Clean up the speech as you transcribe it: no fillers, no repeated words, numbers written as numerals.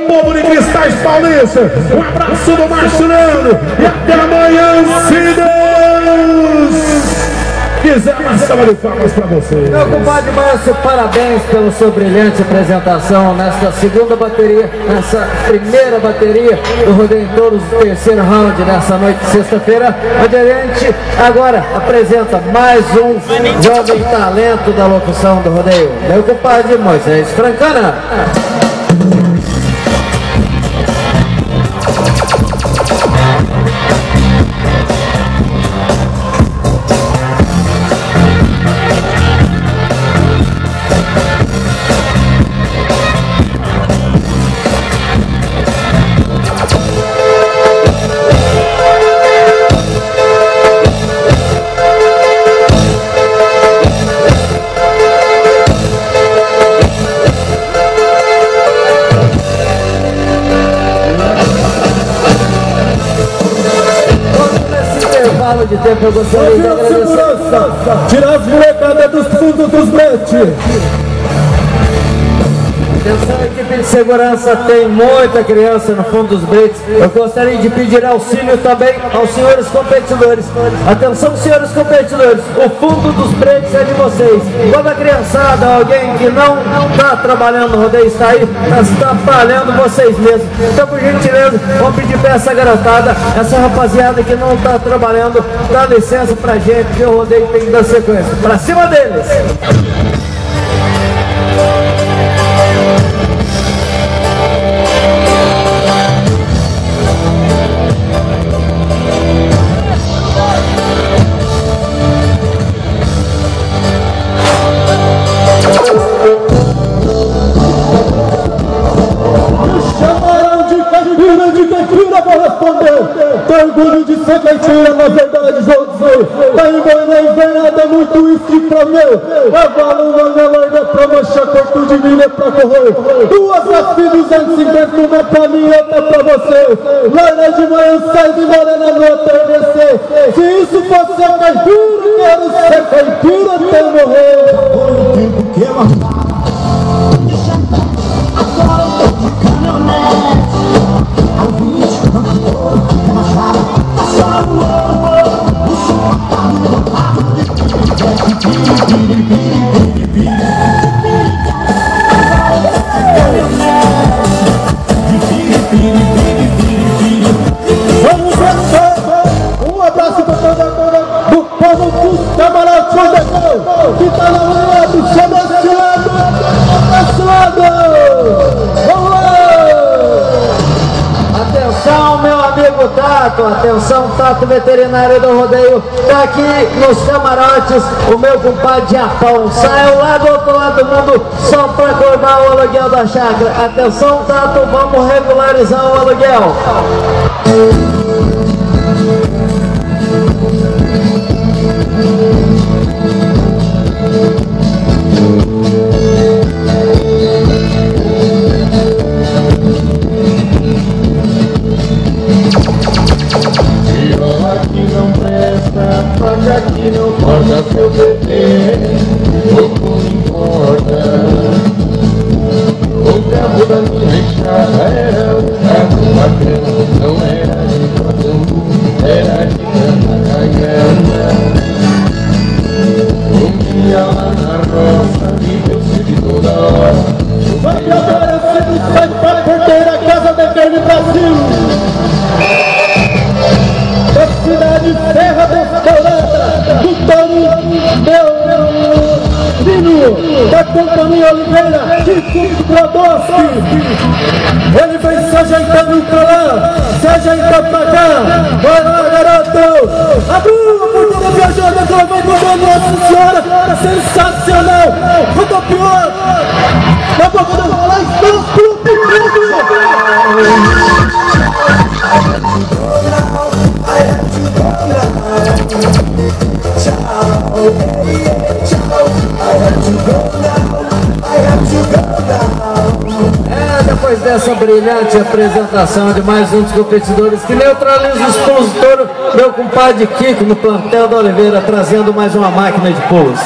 povo de Cristais Paulista. Um abraço do Marcelino e até amanhã, se Deus quiser. Uma salva de palmas para vocês. Meu compadre Márcio, parabéns pela sua brilhante apresentação nesta segunda bateria, nessa primeira bateria do Rodeio em Touros, do terceiro round nessa noite de sexta-feira, onde a gente agora apresenta mais um jovem talento da locução do rodeio, meu compadre Moisés Francana. De tempo eu gostaria de agradecer. Tirar as molecadas dos fundos dos bretes. Atenção, equipe de segurança, tem muita criança no fundo dos bretes. Eu gostaria de pedir auxílio também aos senhores competidores. Atenção, senhores competidores, o fundo dos bretes é de vocês. Quando a criançada, alguém que não está trabalhando no rodeio está aí, está falhando vocês mesmos. Então, por gentileza, vamos pedir para essa garotada, essa rapaziada que não está trabalhando, dá licença pra gente, que o rodeio tem que dar sequência. Pra cima deles! Orgulho de ser caipira, na verdade, vou dizer. Tá em Goiânia, invernada, é muito uísque pra meu. Cavalo, manga larga pra manchar, corpo de milha pra correr. Duas assim, 250, uma pra mim, outra pra você. Larga de manhã, sai de morena no atardecer. Se isso fosse a caipira, quero ser caipira até morrer. O tempo que é mais. Um abraço para toda do povo dos camarotes que tá lá no lado, chamaciado, vamos lá! Atenção, meu amigo Tato, atenção, Tato veterinário do rodeio, tá aqui nos camarotes o meu compadre Japão, saiu lá do outro lado do mundo só para acordar o aluguel da chácara. Atenção, Tato, vamos regularizar o aluguel. Paga que não importa seu bebê, pouco importa. O cabo da minha enxada era um cabo bacana, não era de Patambu, era de Cantacagana. Um dia lá na roça, viveu-se de toda hora. Vai que agora você não sai pra perder a casa da carne Brasil. Da cidade Serra Restaurada, do Tony, meu filho, da Companhia Oliveira, de Brodowski. Ele vem se ajeitando pra lá, se ajeita pra cá. Vai lá, garoto! Abriu a porta da viajante, agora vai mandar Nossa Senhora, é sensacional! Rodopiou! Na boca da bola, estamos pro pico! Depois dessa brilhante apresentação de mais um dos competidores que neutraliza os pulos de touro, meu compadre Kiko no plantel da Oliveira, trazendo mais uma máquina de pulos.